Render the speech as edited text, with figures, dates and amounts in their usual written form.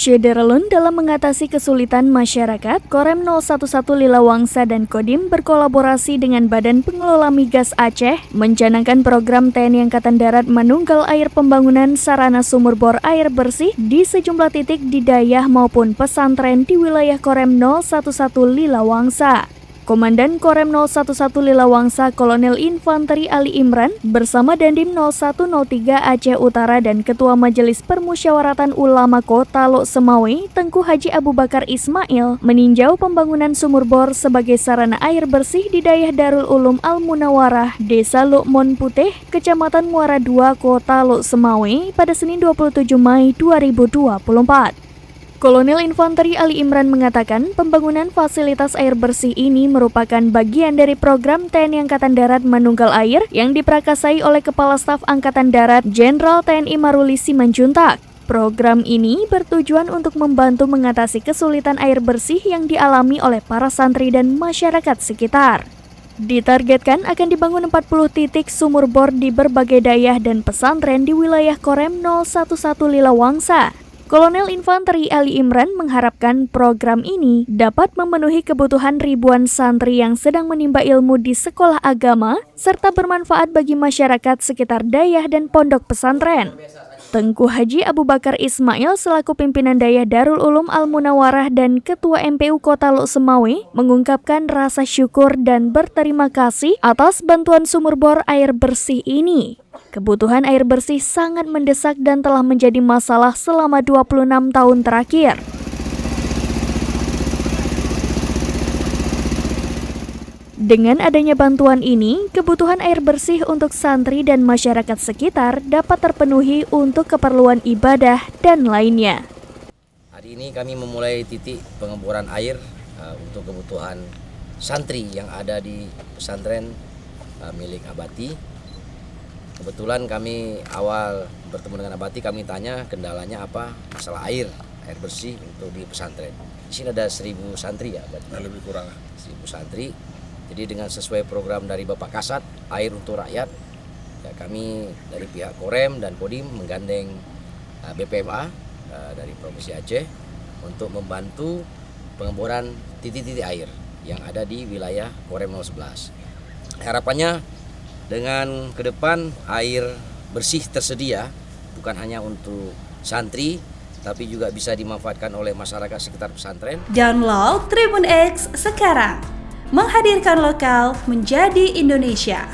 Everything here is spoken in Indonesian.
Syederalun dalam mengatasi kesulitan masyarakat, Korem 011 Lilawangsa dan Kodim berkolaborasi dengan Badan Pengelola Migas Aceh mencanangkan program TNI Angkatan Darat menunggal air pembangunan sarana sumur bor air bersih di sejumlah titik di dayah maupun pesantren di wilayah Korem 011 Lilawangsa. Komandan Korem 011 Lilawangsa Kolonel Infanteri Ali Imran bersama Dandim 0103 Aceh Utara dan Ketua Majelis Permusyawaratan Ulama Kota Lok Semawe Tengku Haji Abu Bakar Ismail meninjau pembangunan sumur bor sebagai sarana air bersih di dayah Darul Ulum Al Munawarah, Desa Lukmon Putih, Kecamatan Muara II, Kota Lok Semawe pada Senin 27 Mei 2024. Kolonel Infanteri Ali Imran mengatakan pembangunan fasilitas air bersih ini merupakan bagian dari program TNI Angkatan Darat Menunggal Air yang diprakasai oleh Kepala Staf Angkatan Darat Jenderal TNI Maruli Simanjuntak. Program ini bertujuan untuk membantu mengatasi kesulitan air bersih yang dialami oleh para santri dan masyarakat sekitar. Ditargetkan akan dibangun 40 titik sumur bor di berbagai dayah dan pesantren di wilayah Korem 011 Lilawangsa. Kolonel Infanteri Ali Imran mengharapkan program ini dapat memenuhi kebutuhan ribuan santri yang sedang menimba ilmu di sekolah agama serta bermanfaat bagi masyarakat sekitar dayah dan pondok pesantren. Tengku Haji Abu Bakar Ismail selaku pimpinan dayah Darul Ulum Al Munawarah dan Ketua MPU Kota Lok Semawe mengungkapkan rasa syukur dan berterima kasih atas bantuan sumur bor air bersih ini. Kebutuhan air bersih sangat mendesak dan telah menjadi masalah selama 26 tahun terakhir. Dengan adanya bantuan ini, kebutuhan air bersih untuk santri dan masyarakat sekitar dapat terpenuhi untuk keperluan ibadah dan lainnya. Hari ini kami memulai titik pengeboran air untuk kebutuhan santri yang ada di pesantren milik Abati. Kebetulan kami awal bertemu dengan Abati, kami tanya kendalanya apa, masalah air bersih untuk di pesantren. Di sini ada 1000 santri ya, lebih kurang 1000 santri. Jadi dengan sesuai program dari Bapak Kasat, air untuk rakyat, ya kami dari pihak Korem dan Kodim menggandeng BPMA dari Provinsi Aceh untuk membantu pengeboran titik-titik air yang ada di wilayah Korem 011. Harapannya dengan ke depan air bersih tersedia bukan hanya untuk santri tapi juga bisa dimanfaatkan oleh masyarakat sekitar pesantren. Download Tribun X sekarang, menghadirkan lokal menjadi Indonesia.